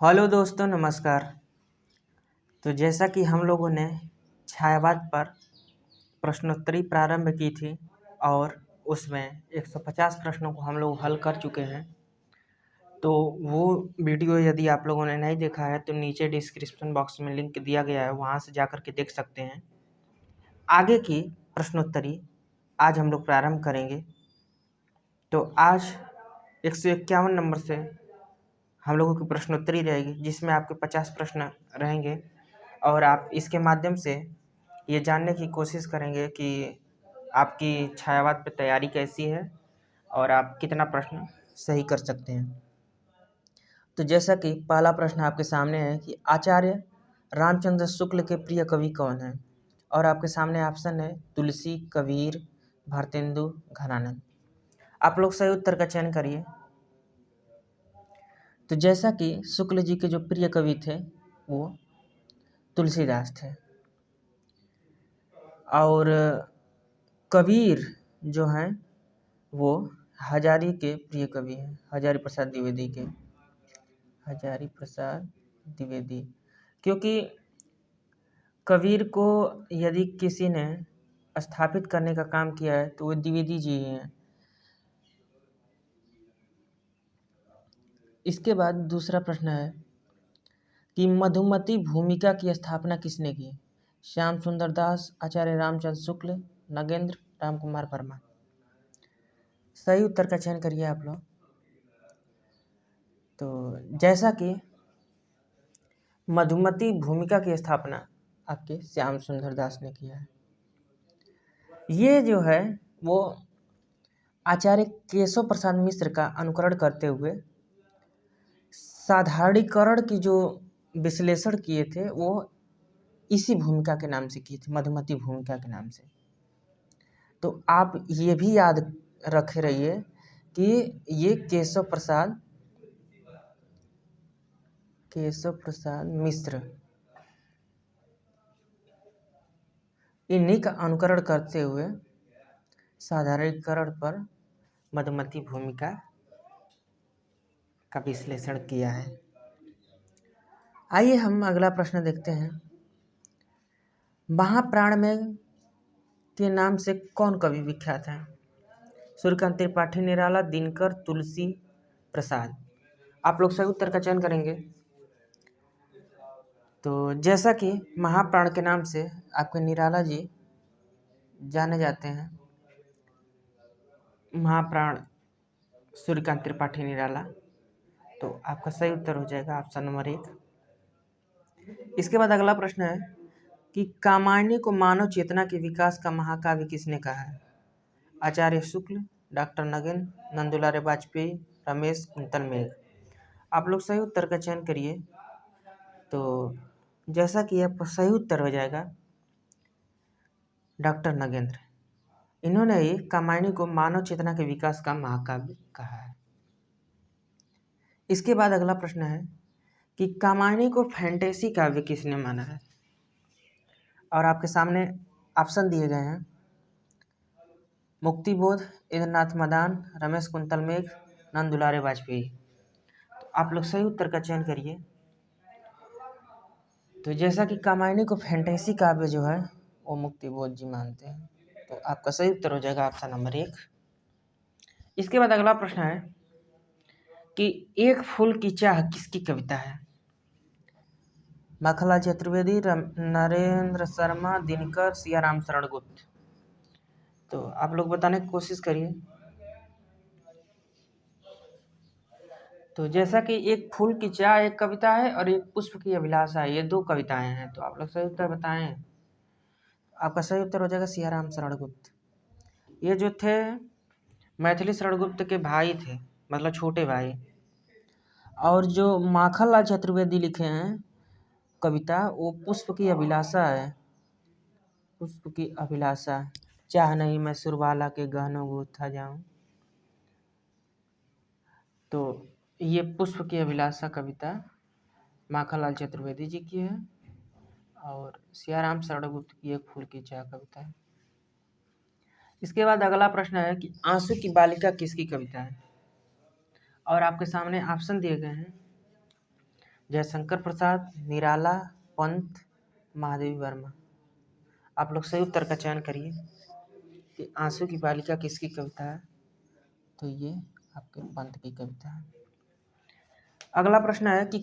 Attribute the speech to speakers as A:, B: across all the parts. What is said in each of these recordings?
A: Hello दोस्तों, नमस्कार। तो जैसा कि हम लोगों ने छायावाद पर प्रश्नोत्तरी प्रारंभ की थी और उसमें 150 प्रश्नों को हम लोग हल कर चुके हैं। तो वो वीडियो यदि आप लोगों ने नहीं देखा है तो नीचे डिस्क्रिप्शन बॉक्स में लिंक दिया गया है, वहाँ से जाकर के देख सकते हैं। आगे की प्रश्नोत्तरी आज हम लोग प्रारंभ करेंगे। तो आज 151 नंबर से हम लोगों की प्रश्नोत्तरी रहेगी, जिसमें आपके 50 प्रश्न रहेंगे और आप इसके माध्यम से ये जानने की कोशिश करेंगे कि आपकी छायावाद पे तैयारी कैसी है और आप कितना प्रश्न सही कर सकते हैं। तो जैसा कि पहला प्रश्न आपके सामने है कि आचार्य रामचंद्र शुक्ल के प्रिय कवि कौन है, और आपके सामने ऑप्शन है तुलसी, कबीर, भारतेंदु, घनानंद। आप लोग सही उत्तर का चयन करिए। तो जैसा कि शुक्ल जी के जो प्रिय कवि थे वो तुलसीदास थे, और कबीर जो हैं वो हजारी के प्रिय कवि हैं, हजारी प्रसाद द्विवेदी के, हजारी प्रसाद द्विवेदी। क्योंकि कबीर को यदि किसी ने स्थापित करने का काम किया है तो वो द्विवेदी जी ही हैं। इसके बाद दूसरा प्रश्न है कि मधुमती भूमिका की स्थापना किसने की? श्याम सुंदर दास, आचार्य रामचंद्र शुक्ल, नगेंद्र, राम कुमार वर्मा। सही उत्तर का चयन करिए आप लोग। तो जैसा कि मधुमती भूमिका की स्थापना आपके श्याम सुंदर दास ने किया है। ये जो है वो आचार्य केशव प्रसाद मिश्र का अनुकरण करते हुए साधारणीकरण की जो विश्लेषण किए थे वो इसी भूमिका के नाम से किए थे, मधुमती भूमिका के नाम से। तो आप ये भी याद रखे रहिए कि ये केशव प्रसाद मिश्र इन्हीं का अनुकरण करते हुए साधारणीकरण पर मधुमती भूमिका का विश्लेषण किया है। आइए हम अगला प्रश्न देखते हैं। महाप्राण में के नाम से कौन कवि विख्यात है? सूर्यकांत त्रिपाठी निराला, दिनकर, तुलसी प्रसाद। आप लोग सही उत्तर का चयन करेंगे। तो जैसा कि महाप्राण के नाम से आपके निराला जी जाने जाते हैं, महाप्राण सूर्यकांत त्रिपाठी निराला, तो आपका सही उत्तर हो जाएगा ऑप्शन नंबर 1। इसके बाद अगला प्रश्न है कि कामायनी को मानव चेतना के विकास का महाकाव्य किसने कहा है? आचार्य शुक्ल, डॉक्टर नगेंद्र, नंदुलारे वाजपेयी, रमेश कुंतल मेघ। आप लोग सही उत्तर का चयन करिए। तो जैसा कि आपका सही उत्तर हो जाएगा डॉक्टर नगेंद्र। इन्होंने ही कामायनी को मानव चेतना के विकास का महाकाव्य कहा है। इसके बाद अगला प्रश्न है कि कामायनी को फैंटेसी काव्य किसने माना है? और आपके सामने ऑप्शन दिए गए हैं मुक्तिबोध, इंद्रनाथ मदान, रमेश कुंतल मेघ, नंद दुलारे वाजपेयी। तो आप लोग सही उत्तर का चयन करिए। तो जैसा कि कामायनी को फैंटेसी काव्य जो है वो मुक्तिबोध जी मानते हैं, तो आपका सही उत्तर हो जाएगा ऑप्शन नंबर 1। इसके बाद अगला प्रश्न है कि एक फूल की चाह किसकी कविता है? माखनलाल चतुर्वेदी, नरेंद्र शर्मा, दिनकर, सियाराम शरण गुप्त। तो आप लोग बताने की कोशिश करिए। तो जैसा कि एक फूल की चाह एक कविता है और एक पुष्प की अभिलाषा है, ये 2 कविताएं हैं। तो आप लोग सही उत्तर बताएं। आपका सही उत्तर हो जाएगा सियाराम शरण गुप्त। ये जो थे मैथिली शरण गुप्त के भाई थे, मतलब छोटे भाई। और जो माखनलाल चतुर्वेदी लिखे हैं कविता, वो पुष्प की अभिलाषा है। पुष्प की अभिलाषा, चाह नहीं मैं सुरबाला के गहनों को था जाऊं। तो ये पुष्प की अभिलाषा कविता माखनलाल चतुर्वेदी जी की है और सियाराम शरण गुप्त की एक फूल की चाह कविता है। इसके बाद अगला प्रश्न है कि आंसू की बालिका किसकी कविता है? और आपके सामने ऑप्शन दिए गए हैं जयशंकर प्रसाद, निराला, पंत, महादेवी वर्मा। आप लोग सही उत्तर का चयन करिए कि आंसू की बालिका किसकी कविता है। तो ये आपके पंत की कविता है। अगला प्रश्न है कि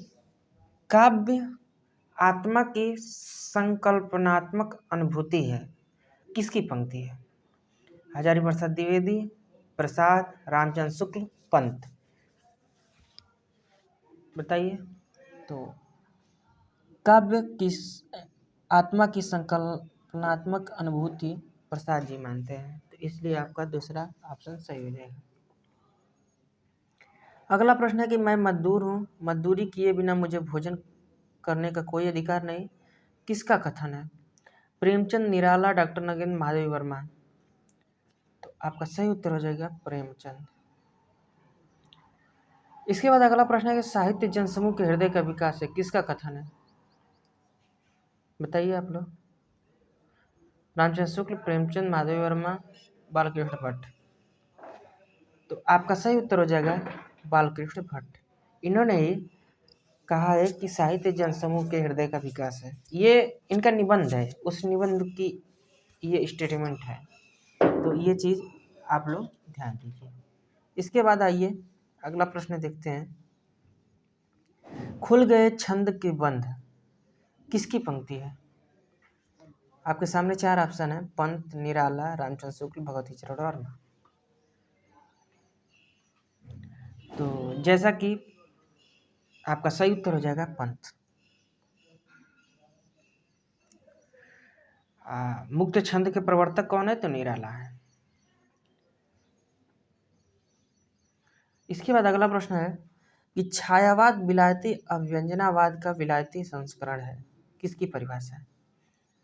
A: काव्य आत्मा की संकल्पनात्मक अनुभूति है, किसकी पंक्ति है। हजारी प्रसाद द्विवेदी, प्रसाद, रामचंद्र शुक्ल, पंत। बताइए। तो काव्य की आत्मा की संकल्पनात्मक अनुभूति प्रसाद जी मानते हैं, तो इसलिए आपका दूसरा ऑप्शन सही हो जाएगा। अगला प्रश्न है कि मैं मजदूर हूँ, मजदूरी किए बिना मुझे भोजन करने का कोई अधिकार नहीं, किसका कथन है। प्रेमचंद, निराला, डॉक्टर नगेंद्र, महादेवी वर्मा। तो आपका सही उत्तर हो जाएगा प्रेमचंद। इसके बाद अगला प्रश्न है कि साहित्य जनसमूह के हृदय का विकास है, किसका कथन है। बताइए आप लोग। रामचंद्र शुक्ल, प्रेमचंद, महादेवी वर्मा, बालकृष्ण भट्ट। तो आपका सही उत्तर हो जाएगा बालकृष्ण भट्ट। इन्होंने ही कहा है कि साहित्य जनसमूह के हृदय का विकास है। ये इनका निबंध है, उस निबंध की ये स्टेटमेंट है। तो ये चीज़ आप लोग ध्यान दीजिए। इसके बाद आइए अगला प्रश्न देखते हैं। खुल गए छंद के बंध किसकी पंक्ति है। आपके सामने चार ऑप्शन है, पंत, निराला, रामचंद्र शुक्ल, भगवती चरण वर्मा। तो जैसा कि आपका सही उत्तर हो जाएगा पंत। मुक्त छंद के प्रवर्तक कौन है, तो निराला है। इसके बाद अगला प्रश्न है कि छायावाद विलायती अभ्यंजनावाद का विलायती संस्करण है, किसकी परिभाषा है।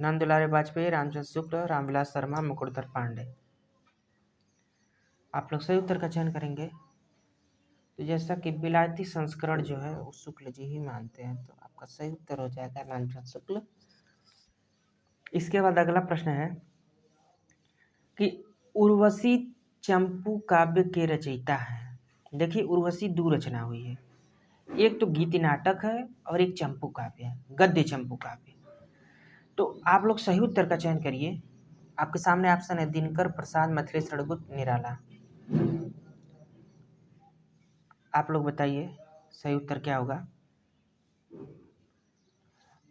A: नंद दुलारे वाजपेयी, रामचंद्र शुक्ल, रामविलास शर्मा, मुकुटधर पांडे। आप लोग सही उत्तर का चयन करेंगे। तो जैसा कि विलायती संस्करण जो है वो शुक्ल जी ही मानते हैं, तो आपका सही उत्तर हो जाएगा रामचंद्र शुक्ल। इसके बाद अगला प्रश्न है कि उर्वशी चंपू काव्य के रचयिता है। देखिए उर्वशी दो रचना हुई है, एक तो गीति नाटक है और एक चंपू काव्य है, गद्य चंपू काव्य। तो आप लोग सही उत्तर का चयन करिए। आपके सामने ऑप्शन है दिनकर, प्रसाद, मिथिलेश सड़गुप्त, निराला। आप लोग बताइए सही उत्तर क्या होगा।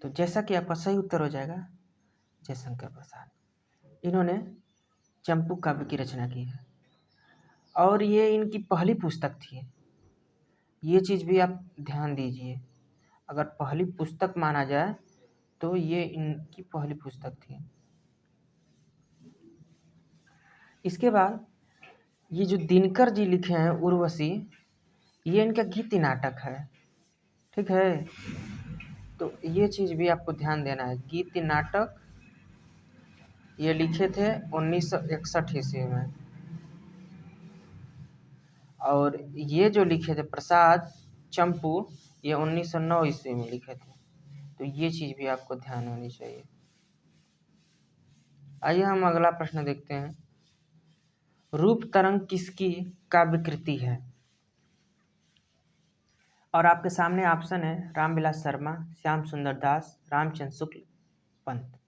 A: तो जैसा कि आपका सही उत्तर हो जाएगा जयशंकर प्रसाद। इन्होंने चंपू काव्य की रचना की है और ये इनकी पहली पुस्तक थी। ये चीज़ भी आप ध्यान दीजिए, अगर पहली पुस्तक माना जाए तो ये इनकी पहली पुस्तक थी। इसके बाद ये जो दिनकर जी लिखे हैं उर्वशी, ये इनका गीति नाटक है, ठीक है। तो ये चीज़ भी आपको ध्यान देना है। गीति नाटक ये लिखे थे 1961 ईस्वी में, और ये जो लिखे थे प्रसाद चंपू ये 1909 ईस्वी में लिखे थे। तो ये चीज़ भी आपको ध्यान होनी चाहिए। आइए हम अगला प्रश्न देखते हैं। रूप तरंग किसकी काव्यकृति है। और आपके सामने ऑप्शन है रामविलास शर्मा, श्याम सुंदर दास, रामचंद्र शुक्ल, पंत।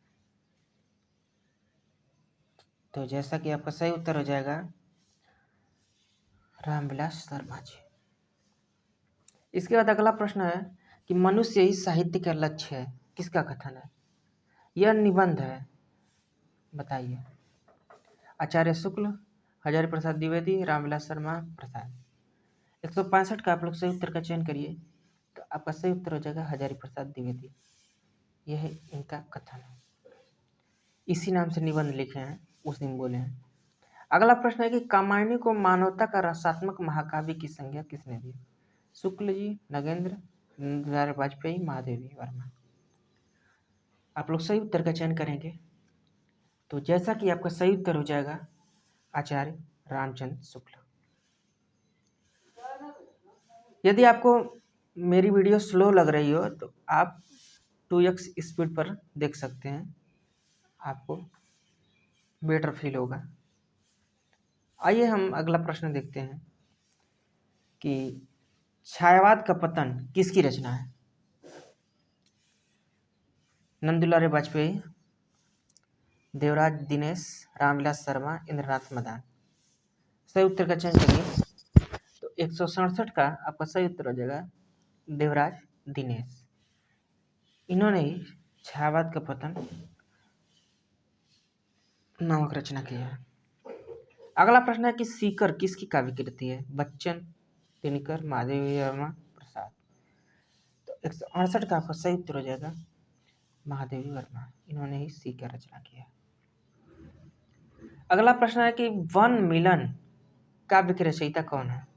A: तो जैसा कि आपका सही उत्तर हो जाएगा रामविलास शर्मा जी। इसके बाद अगला प्रश्न है कि मनुष्य ही साहित्य का लक्ष्य है, किसका कथन है। यह निबंध है, बताइए। आचार्य शुक्ल, हजारी प्रसाद द्विवेदी, रामविलास शर्मा, प्रसाद। 165 का आप लोग सही उत्तर का चयन करिए। तो आपका सही उत्तर हो जाएगा हजारी प्रसाद द्विवेदी। यह इनका कथन है, इसी नाम से निबंध लिखे हैं, उस दिन बोले हैं। अगला प्रश्न है कि कामायनी को मानवता का रसात्मक महाकाव्य की संज्ञा किसने दी। शुक्ल जी, नगेंद्र, दुलारे वाजपेयी, महादेवी वर्मा। आप लोग सही उत्तर का चयन करेंगे। तो जैसा कि आपका सही उत्तर हो जाएगा आचार्य रामचंद्र शुक्ल। यदि आपको मेरी वीडियो स्लो लग रही हो तो आप 2x स्पीड पर देख सकते हैं, आपको बेटर फील होगा। आइए हम अगला प्रश्न देखते हैं कि छायावाद का पतन किसकी रचना है। नंदुलारे वाजपेयी, देवराज दिनेश, रामविलास शर्मा, इंद्रनाथ मदान। सही उत्तर का चयन करिए। तो 167 का आपका सही उत्तर हो जाएगा देवराज दिनेश। इन्होंने ही छायावाद का पतन नामक रचना की है। अगला प्रश्न है कि सीकर किसकी काव्य कृति है? बच्चन, दिनकर, महादेवी वर्मा, प्रसाद। तो 168 का आपका सही उत्तर हो जाएगा महादेवी वर्मा। इन्होंने ही सीकर रचना किया। अगला प्रश्न है कि वन मिलन काव्य के रचयिता कौन है?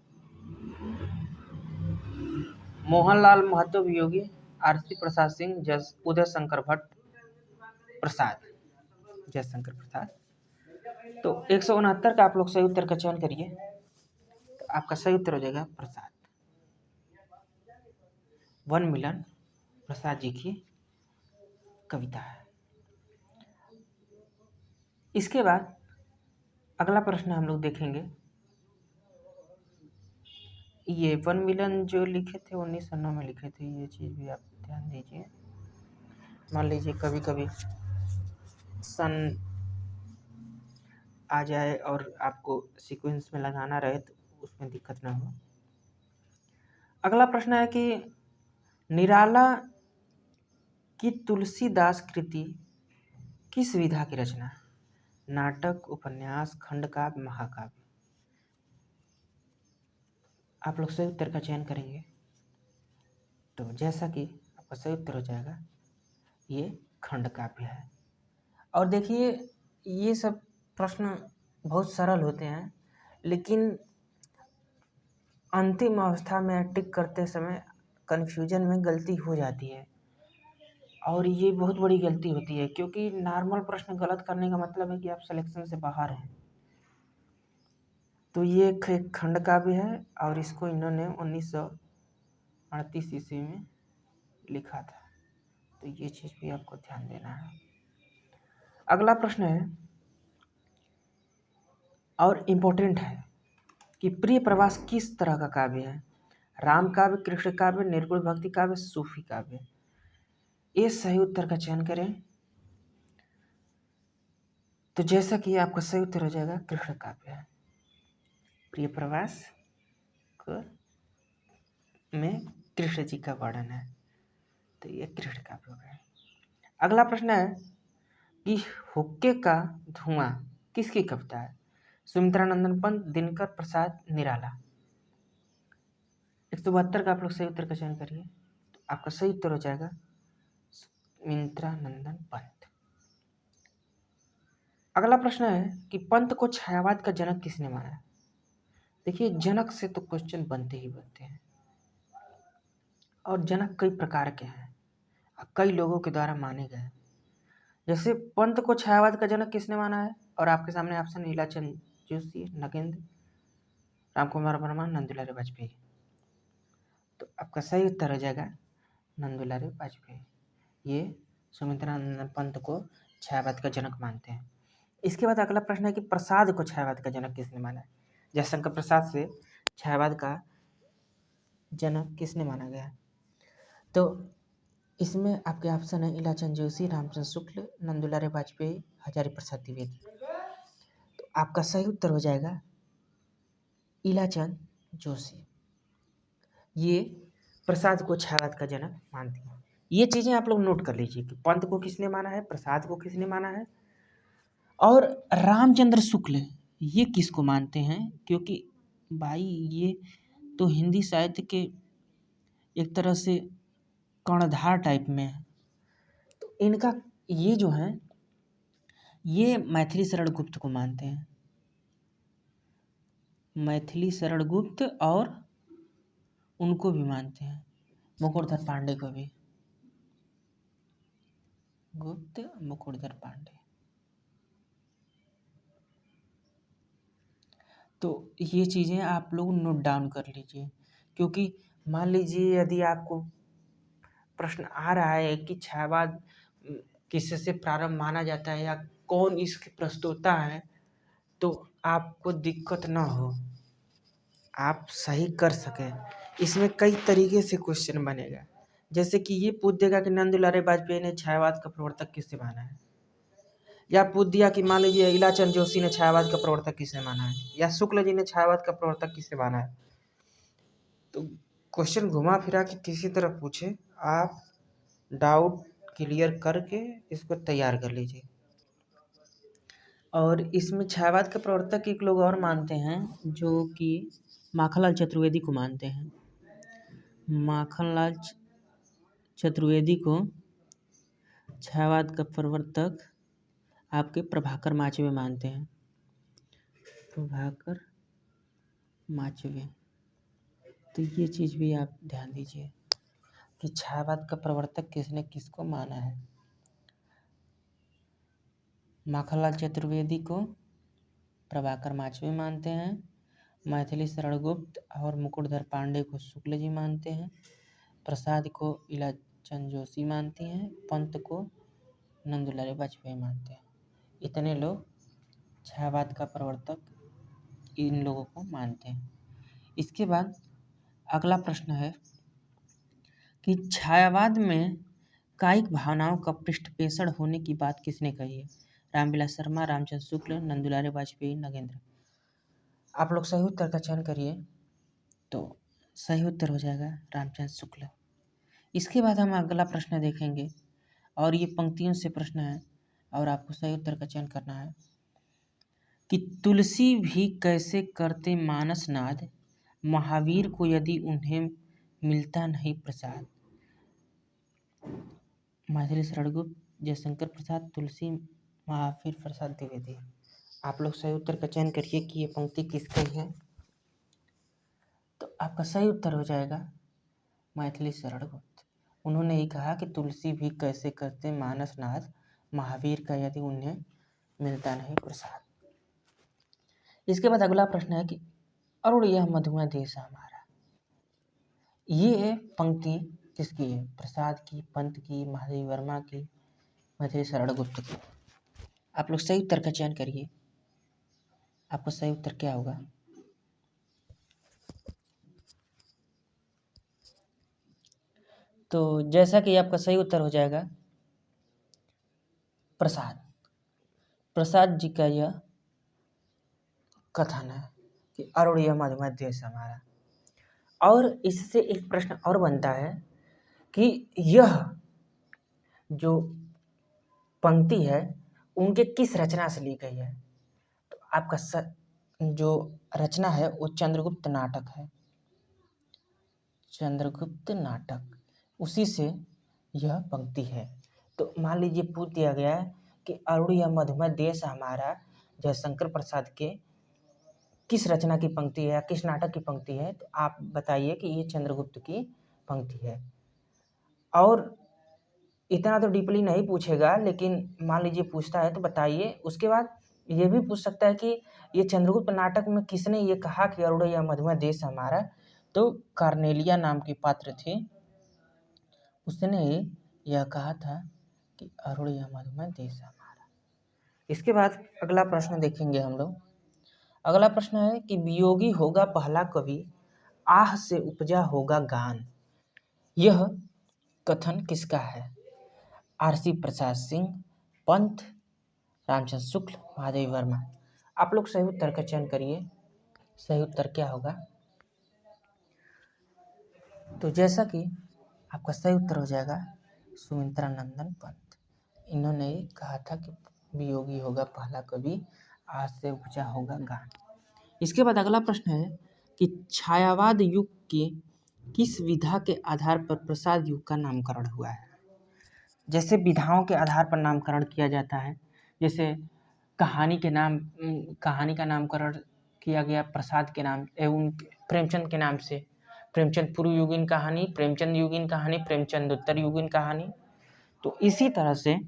A: मोहनलाल महतो वियोगी, आरसी प्रसाद सिंह, उदय शंकर भट्ट, प्रसाद, जयशंकर प्रसाद। तो 169 का आप लोग सही उत्तर का चयन करिए। तो आपका सही उत्तर हो जाएगा प्रसाद। वन मिलन प्रसाद जी की कविता है। इसके बाद अगला प्रश्न हम लोग देखेंगे। ये वन मिलन जो लिखे थे 1909 में लिखे थे, ये चीज़ भी आप ध्यान दीजिए। मान लीजिए कभी कभी सन आ जाए और आपको सीक्वेंस में लगाना रहे तो उसमें दिक्कत ना हो। अगला प्रश्न है कि निराला की तुलसीदास कृति किस विधा की रचना? नाटक, उपन्यास, खंडकाव्य, महाकाव्य। आप लोग सही उत्तर का चयन करेंगे। तो जैसा कि आपका सही उत्तर हो जाएगा ये खंडकाव्य है। और देखिए ये सब प्रश्न बहुत सरल होते हैं, लेकिन अंतिम अवस्था में टिक करते समय कन्फ्यूजन में गलती हो जाती है, और ये बहुत बड़ी गलती होती है, क्योंकि नॉर्मल प्रश्न गलत करने का मतलब है कि आप सिलेक्शन से बाहर हैं। तो ये एक खंडकाव्य है और इसको इन्होंने 1938 ईस्वी में लिखा था। तो ये चीज़ भी आपको ध्यान देना है। अगला प्रश्न है और इम्पोर्टेंट है कि प्रिय प्रवास किस तरह का काव्य है? राम काव्य, कृष्ण काव्य, निर्गुण भक्ति काव्य, सूफी काव्य। ये सही उत्तर का चयन करें। तो जैसा कि आपका सही उत्तर हो जाएगा कृष्ण काव्य है। प्रिय प्रवास में कृष्ण जी का वर्णन है, तो ये कृष्ण काव्य हो गया। अगला प्रश्न है कि हुक्के का धुआं किसकी कविता है? सुमित्रानंदन पंत, दिनकर, प्रसाद, निराला। 172 का आप लोग सही उत्तर का चयन करिए। तो आपका सही उत्तर हो जाएगा सुमित्रानंदन पंत। अगला प्रश्न है कि पंत को छायावाद का जनक किसने माना? देखिए जनक से तो क्वेश्चन बनते ही बनते हैं, और जनक कई प्रकार के हैं, कई लोगों के द्वारा माने गए। जैसे पंत को छायावाद का जनक किसने माना है? और आपके सामने ऑप्शन लीलाचंद जोशी, नगेंद्र, रामकुमार वर्मा, नंदुलारे वाजपेयी। तो आपका सही उत्तर हो जाएगा नंदुलारे वाजपेयी। ये सुमित्रानंदन पंत को छायावाद का जनक मानते हैं। इसके बाद अगला प्रश्न है कि प्रसाद को छायावाद का जनक किसने माना है? जयशंकर प्रसाद से छायावाद का जनक किसने माना गया? तो इसमें आपके ऑप्शन है लीलाचंद जोशी, रामचंद्र शुक्ल, नंदुलारे वाजपेयी, हजारी प्रसाद द्विवेदी। तो आपका सही उत्तर हो जाएगा लीलाचंद जोशी। ये प्रसाद को छायावाद का जनक मानते हैं। ये चीज़ें आप लोग नोट कर लीजिए कि पंत को किसने माना है, प्रसाद को किसने माना है, और रामचंद्र शुक्ल ये किसको मानते हैं, क्योंकि भाई ये तो हिंदी साहित्य के एक तरह से कर्णधार टाइप में है। तो इनका ये जो है ये मैथिली शरण गुप्त को मानते हैं, मैथिली शरण गुप्त, और उनको भी मानते हैं मुकुटधर पांडे को भी, गुप्त, मुकुटधर पांडे। तो ये चीज़ें आप लोग नोट डाउन कर लीजिए, क्योंकि मान लीजिए यदि आपको प्रश्न आ रहा है कि छायावाद किससे प्रारंभ माना जाता है या कौन इसके प्रस्तोता है, तो आपको दिक्कत ना हो, आप सही कर सकें। इसमें कई तरीके से क्वेश्चन बनेगा, जैसे कि ये पूछ देगा कि नंदुलारे वाजपेयी ने छायावाद का प्रवर्तक किससे माना है, या पूछ दिया कि मान लीजिए इलाचंद जोशी ने छायावाद का प्रवर्तक किससे माना है, या शुक्ल जी ने छायावाद का प्रवर्तक किससे माना है। तो क्वेश्चन घुमा फिरा के किसी तरह पूछे, आप डाउट क्लियर करके इसको तैयार कर लीजिए। और इसमें छायावाद के प्रवर्तक एक लोग और मानते हैं, जो कि माखनलाल चतुर्वेदी को मानते हैं। माखनलाल चतुर्वेदी को छायावाद का प्रवर्तक आपके प्रभाकर माचवे मानते हैं। प्रभाकर माचवे, तो ये चीज़ भी आप ध्यान दीजिए कि छायावाद का प्रवर्तक किसने किसको माना है। माखनलाल चतुर्वेदी को प्रभाकर माचवे मानते हैं, मैथिली शरण गुप्त और मुकुटधर पांडे को शुक्ल जी मानते हैं, प्रसाद को इलाचंद जोशी मानती हैं, पंत को नंदुलारे वाजपेयी मानते हैं। इतने लोग छायावाद का प्रवर्तक इन लोगों को मानते हैं। इसके बाद अगला प्रश्न है कि छायावाद में कायिक भावनाओं का पृष्ठपेषण होने की बात किसने कही है। रामविलास शर्मा, रामचंद्र शुक्ल, नंदुलारे वाजपेयी, नगेंद्र। आप लोग सही उत्तर का चयन करिए, तो सही उत्तर हो जाएगा रामचंद्र शुक्ल। इसके बाद हम अगला प्रश्न देखेंगे, और ये पंक्तियों से प्रश्न है और आपको सही उत्तर का चयन करना है कि तुलसी भी कैसे करते मानस नाद, महावीर को यदि उन्हें मिलता नहीं प्रसाद। मैथिली शरण गुप्त, जयशंकर प्रसाद, तुलसी, महावीर प्रसाद द्विवेदी। आप लोग सही उत्तर का चयन करिए कि ये पंक्ति किसकी है। तो आपका सही उत्तर हो जाएगा मैथिली शरण गुप्त। उन्होंने ही कहा कि तुलसी भी कैसे करते मानस नाद, महावीर का यदि उन्हें मिलता नहीं प्रसाद। इसके बाद अगला प्रश्न है कि अरुण यह मधुमय देश हमारा। ये पंक्ति किसकी है। प्रसाद की, पंत की, महादेवी वर्मा की, मैथिली शरण गुप्त की। आप लोग सही उत्तर का चयन करिए, आपका सही उत्तर क्या होगा। तो जैसा कि आपका सही उत्तर हो जाएगा प्रसाद। प्रसाद जी का यह कथन है कि अरुण यह मधुमय देश हमारा। और इससे एक प्रश्न और बनता है कि यह जो पंक्ति है उनके किस रचना से ली गई है। तो आपका जो रचना है वो चंद्रगुप्त नाटक है। चंद्रगुप्त नाटक, उसी से यह पंक्ति है। तो मान लीजिए पूछ दिया गया है कि अरुण यह मधुमय देश हमारा जयशंकर प्रसाद के किस रचना की पंक्ति है या किस नाटक की पंक्ति है, तो आप बताइए कि ये चंद्रगुप्त की पंक्ति है। और इतना तो डीपली नहीं पूछेगा, लेकिन मान लीजिए पूछता है तो बताइए। उसके बाद ये भी पूछ सकता है कि ये चंद्रगुप्त नाटक में किसने ये कहा कि अरुण यह मधुमय देश हमारा। तो कार्नेलिया नाम की पात्र थी, उसने यह कहा था कि अरुण यह मधुमय देश हमारा। इसके बाद अगला प्रश्न देखेंगे हम लोग। अगला प्रश्न है कि वियोगी होगा पहला कवि, आह से उपजा होगा गान। यह कथन किसका है। आरसी प्रसाद सिंह, पंत, रामचंद्र शुक्ल, महादेवी वर्मा। आप लोग सही उत्तर का चयन करिए, सही उत्तर क्या होगा। तो जैसा कि आपका सही उत्तर हो जाएगा सुमित्रा नंदन पंत। इन्होंने कहा था कि वियोगी होगा पहला कवि, आज से उपजा होगा गान। इसके बाद अगला प्रश्न है कि छायावाद युग के किस विधा के आधार पर प्रसाद युग का नामकरण हुआ है। जैसे विधाओं के आधार पर नामकरण किया जाता है, जैसे कहानी का नामकरण किया गया प्रसाद के नाम एवं प्रेमचंद के नाम से। प्रेमचंद पूर्व युगीन कहानी, प्रेमचंद युगीन कहानी, प्रेमचंद उत्तर युगीन कहानी। तो इसी तरह से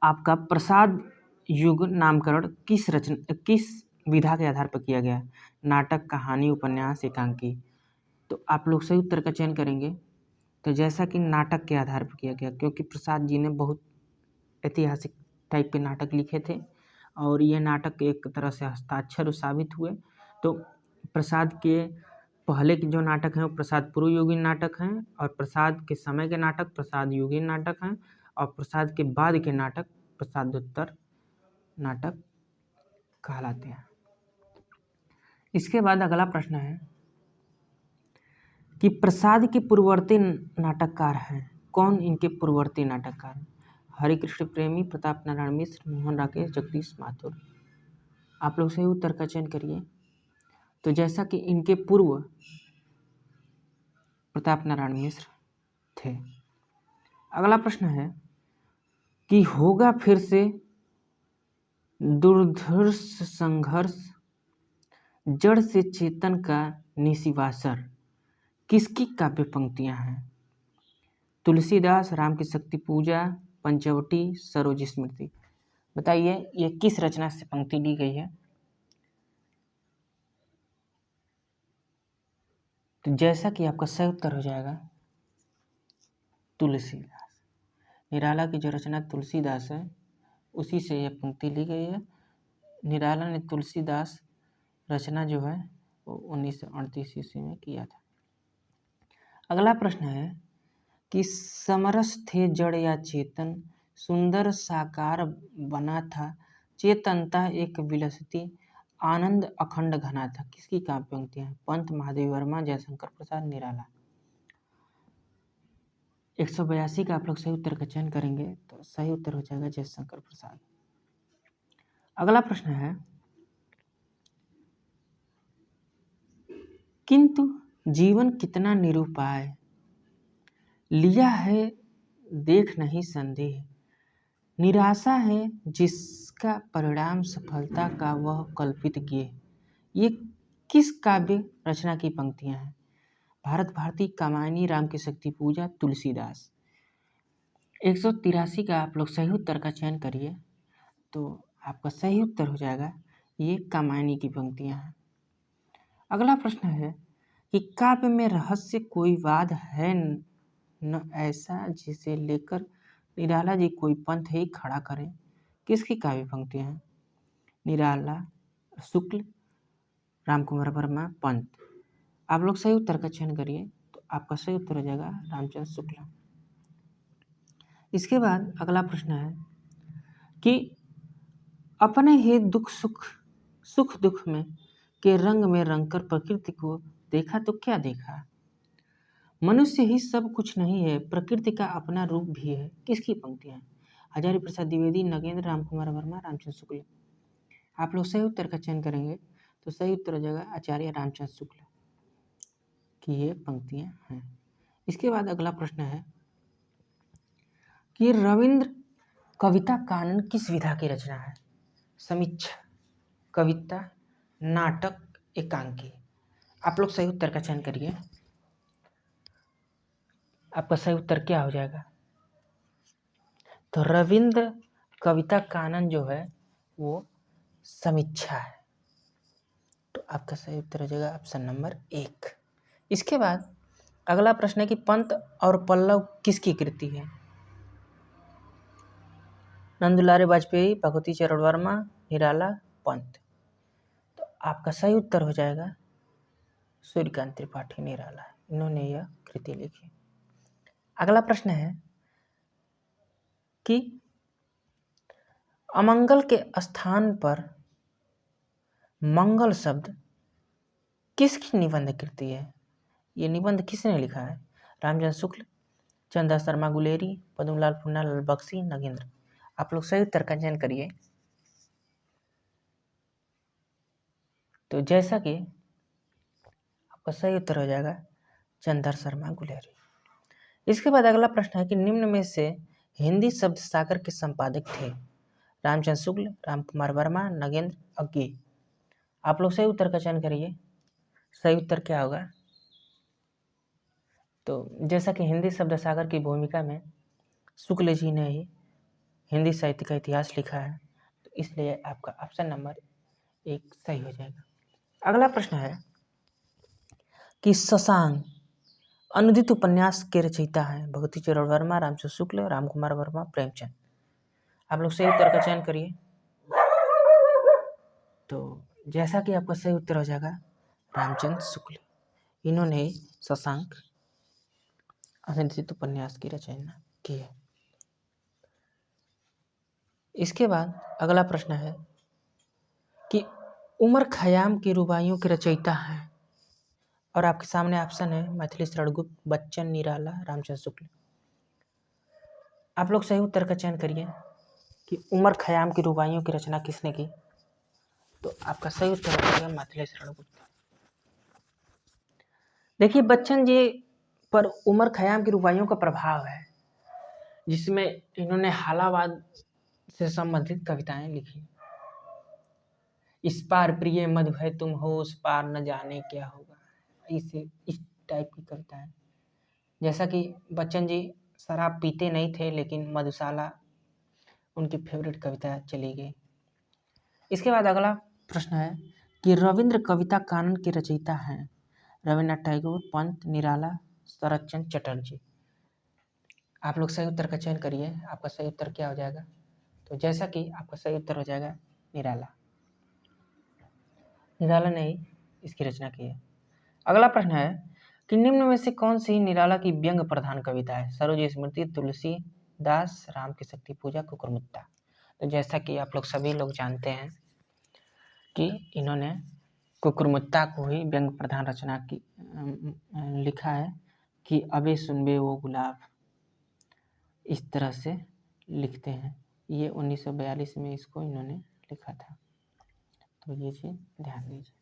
A: आपका प्रसाद युग नामकरण किस विधा के आधार पर किया गया। नाटक, कहानी, उपन्यास, एकांकी। तो आप लोग सही उत्तर का चयन करेंगे। तो जैसा कि नाटक के आधार पर किया गया, क्योंकि प्रसाद जी ने बहुत ऐतिहासिक टाइप के नाटक लिखे थे और ये नाटक एक तरह से हस्ताक्षर साबित हुए। तो प्रसाद के पहले के जो नाटक हैं वो प्रसाद पूर्व युगीन नाटक हैं, और प्रसाद के समय के नाटक प्रसाद युगीन नाटक हैं, और प्रसाद के बाद के नाटक प्रसादोत्तर नाटक कहलाते हैं। इसके बाद अगला प्रश्न है कि प्रसाद के पूर्ववर्ती नाटककार हैं। कौन इनके पूर्ववर्ती नाटककार हैं? हरिकृष्ण प्रेमी, प्रताप नारायण मिश्र, मोहन राकेश, जगदीश माथुर। आप लोग सही उत्तर का चयन करिए। तो जैसा कि इनके पूर्व प्रताप नारायण मिश्र थे। अगला प्रश्न है कि होगा फिर से दुर्धर्ष संघर्ष, जड़ से चेतन का निशिवासर, किसकी काव्य पंक्तियां हैं? तुलसीदास, राम की शक्ति पूजा, पंचवटी, सरोज स्मृति। बताइए ये किस रचना से पंक्ति ली गई है? तो जैसा कि आपका सही उत्तर हो जाएगा तुलसीदास। निराला की जो रचना तुलसीदास है उसी से यह पंक्ति ली गई है। निराला ने तुलसीदास रचना जो है वो 1938 ईस्वी में किया था। अगला प्रश्न है कि समरस थे जड़ या चेतन, सुंदर साकार बना था, चेतनता एक विलसती, आनंद अखंड घना था। किसकी काव्य पंक्तियां हैं? पंत, महादेव वर्मा, जयशंकर प्रसाद, निराला। 182 का आप लोग सही उत्तर का चयन करेंगे तो सही उत्तर हो जाएगा जयशंकर प्रसाद। अगला प्रश्न है किंतु जीवन कितना निरुपाय, लिया है देख नहीं संदेह, निराशा है जिसका परिणाम सफलता का वह कल्पित ज्ञेय। ये किस काव्य रचना की पंक्तियां हैं? भारत भारती, कामायनी, राम की शक्ति पूजा, तुलसीदास। 183 का आप लोग सही उत्तर का चयन करिए तो आपका सही उत्तर हो जाएगा ये कामायनी की पंक्तियां हैं। अगला प्रश्न है कि काव्य में रहस्य कोई वाद है न ऐसा जिसे लेकर निराला जी कोई पंथ ही खड़ा करें। किसकी काव्य पंक्तियां हैं? निराला, शुक्ल, रामकुमार वर्मा, पंत। आप लोग सही उत्तर का चयन करिए तो आपका सही उत्तर हो जाएगा रामचंद्र शुक्ला। इसके बाद अगला प्रश्न है कि अपने ही दुख सुख दुख में के रंग में रंगकर प्रकृति को देखा तो क्या देखा? मनुष्य ही सब कुछ नहीं है, प्रकृति का अपना रूप भी है। किसकी पंक्तियां? हजारी प्रसाद द्विवेदी, नगेंद्र, रामकुमार वर्मा, रामचंद्र शुक्ल। आप लोग सही उत्तर का चयन करेंगे तो सही उत्तर हो जाएगा आचार्य रामचंद्र शुक्ल की ये पंक्तियां हैं। इसके बाद अगला प्रश्न है कि रविंद्र कविता कानन किस विधा की रचना है? समीक्षा, कविता, नाटक, एकांकी। आप लोग सही उत्तर का चयन करिए। आपका सही उत्तर क्या हो जाएगा? तो रविंद्र कविता कानन जो है वो समीक्षा है। तो आपका सही उत्तर हो जाएगा ऑप्शन नंबर 1। इसके बाद अगला प्रश्न है कि पंत और पल्लव किसकी कृति है? नंदुलारे वाजपेयी, भगवती चरण वर्मा, निराला, पंत। तो आपका सही उत्तर हो जाएगा सूर्यकांत त्रिपाठी, निराला। इन्होंने यह कृति लिखी। अगला प्रश्न है कि अमंगल के स्थान पर मंगल शब्द किसकी निबंध कृति है? ये निबंध किसने लिखा है? रामचंद्र शुक्ल, चंद्रदास शर्मा गुलेरी, पद्मलाल पुन्ना, लाल बख्शी, नगेंद्र। आप लोग सही उत्तर का चयन करिए। तो जैसा कि आपका सही उत्तर हो जाएगा चंद्रदास शर्मा गुलेरी। इसके बाद अगला प्रश्न है कि निम्न में से हिंदी शब्द सागर के संपादक थे? रामचंद्र शुक्ल, रामकुमार वर्मा, नगेंद्र, अज्ञे। आप लोग सही उत्तर का चयन करिए। सही उत्तर क्या होगा? तो जैसा कि हिंदी शब्द सागर की भूमिका में शुक्ल जी ने ही हिंदी साहित्य का इतिहास लिखा है, तो इसलिए आपका ऑप्शन नंबर 1 सही हो जाएगा। अगला प्रश्न है कि शशांक अनुदित उपन्यास के रचयिता हैं? भगवती चरण वर्मा, रामचंद्र शुक्ल, रामकुमार वर्मा, प्रेमचंद। आप लोग सही उत्तर का चयन करिए। तो जैसा कि आपका सही उत्तर हो जाएगा रामचंद्र शुक्ल। इन्होंने शशांक अनिर्दिष्ट उपन्यास की रचना की है। इसके बाद अगला प्रश्न है कि उमर खयाम की रुबाइयों के रचयिता हैं, और आपके सामने ऑप्शन है मैथिली शरण गुप्त, बच्चन, निराला, रामचंद्र शुक्ल। आप लोग सही उत्तर का चयन करिए कि उमर खयाम की रुबाइयों की रचना किसने की। तो आपका सही उत्तर हो जाएगा मैथिली शरण गुप्त। देखिए, बच्चन जी पर उमर खयाम की रुबाइयों का प्रभाव है, जिसमें इन्होंने हालावाद से संबंधित कविताएं लिखी। इस पार प्रिय मधु है तुम हो, उस पार न जाने क्या होगा, इस टाइप की कविताएं। जैसा कि बच्चन जी शराब पीते नहीं थे, लेकिन मधुशाला उनकी फेवरेट कविता चली गई। इसके बाद अगला प्रश्न है कि रविंद्र कविता कानन के रचयिता हैं। रविन्द्रनाथ टैगोर, पंत, निराला, शरत चंद्र चटर्जी। आप लोग सही उत्तर का चयन करिए। आपका सही उत्तर क्या हो जाएगा। तो जैसा कि आपका सही उत्तर हो जाएगा निराला। निराला ने ही इसकी रचना की है। अगला प्रश्न है कि निम्न में से कौन सी निराला की व्यंग प्रधान कविता है। सरोज स्मृति, तुलसीदास, राम की शक्ति पूजा, कुकुरमुत्ता। तो जैसा कि आप लोग सभी लोग जानते हैं कि इन्होंने कुकुरमुत्ता को ही व्यंग प्रधान रचना की लिखा है कि अबे सुनबे वो गुलाब, इस तरह से लिखते हैं। ये 1942 में इसको इन्होंने लिखा था। तो ये चीज ध्यान दीजिए।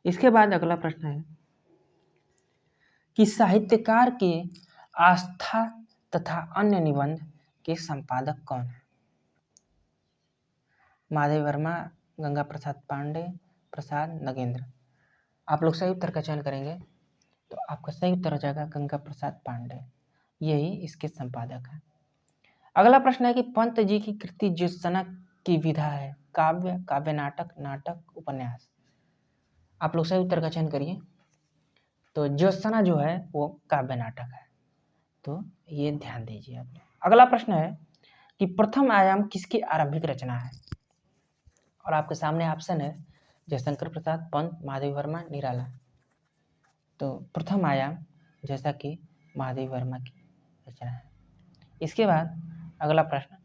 A: इसके बाद अगला प्रश्न है कि साहित्यकार के आस्था तथा अन्य निबंध के संपादक कौन है। माधव वर्मा, गंगा प्रसाद पांडे, प्रसाद नगेंद्र। आप लोग सही उत्तर का चयन करेंगे तो आपका सही उत्तर हो जाएगा गंगा प्रसाद पांडे, यही इसके संपादक हैं। अगला प्रश्न है कि पंत जी की कृति ज्योत्सना की विधा है। काव्य, काव्य नाटक, नाटक, उपन्यास। आप लोग सही उत्तर का चयन करिए। तो ज्योत्सना जो है वो काव्य नाटक है, तो ये ध्यान दीजिए आप। अगला प्रश्न है कि प्रथम आयाम किसकी आरंभिक रचना है। और आपके सामने ऑप्शन है जयशंकर प्रसाद, पंत, महादेव वर्मा, निराला। तो प्रथम आयाम जैसा कि महादेव वर्मा की रचना है। इसके बाद अगला प्रश्न,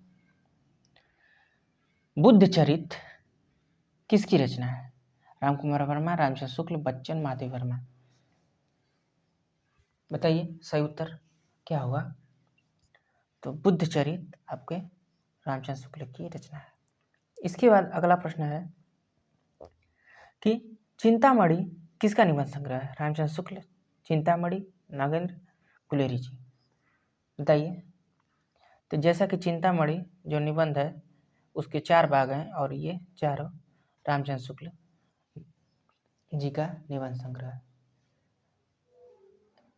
A: बुद्ध चरित किसकी रचना है। रामकुमार वर्मा, रामचंद्र शुक्ल, बच्चन, महादेव वर्मा। बताइए सही उत्तर क्या होगा। तो बुद्ध चरित आपके रामचंद्र शुक्ल की रचना है। इसके बाद अगला प्रश्न है कि चिंतामणि किसका निबंध संग्रह है। रामचंद्र शुक्ल, चिंतामणि, नागेंद्र, गुलेरी जी। बताइए। तो जैसा कि चिंतामणि जो निबंध है उसके 4 भाग हैं, और ये चारों रामचंद्र शुक्ल जी का निबंध संग्रह है।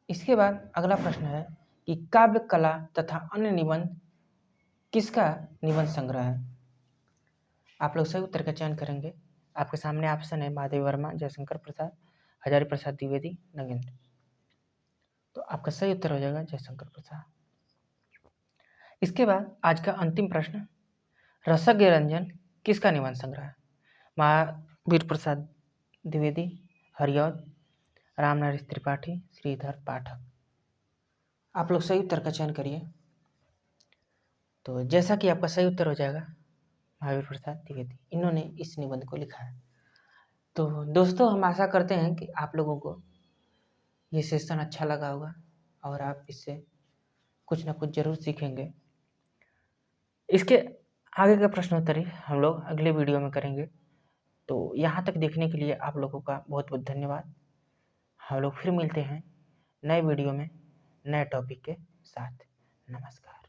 A: इसके बाद अगला प्रश्न है कि काव्य कला तथा अन्य निबंध किसका निबंध संग्रह है। आप लोग सही उत्तर का चयन करेंगे। आपके सामने ऑप्शन है महादेव वर्मा, जयशंकर प्रसाद, हजारी प्रसाद द्विवेदी, नगेंद्र। तो आपका सही उत्तर हो जाएगा जयशंकर प्रसाद। इसके बाद आज का अंतिम प्रश्न, रसज्ञ रंजन किसका निबंध संग्रह है। महावीर प्रसाद द्विवेदी, हरिऔध, रामनरेश त्रिपाठी, श्रीधर पाठक। आप लोग सही उत्तर का चयन करिए। तो जैसा कि आपका सही उत्तर हो जाएगा महावीर प्रसाद द्विवेदी, इन्होंने इस निबंध को लिखा है। तो दोस्तों, हम आशा करते हैं कि आप लोगों को ये सेशन अच्छा लगा होगा और आप इससे कुछ ना कुछ जरूर सीखेंगे। इसके आगे का प्रश्नोत्तरी हम लोग अगले वीडियो में करेंगे। तो यहाँ तक देखने के लिए आप लोगों का बहुत बहुत धन्यवाद। हम लोग फिर मिलते हैं नए वीडियो में नए टॉपिक के साथ। नमस्कार।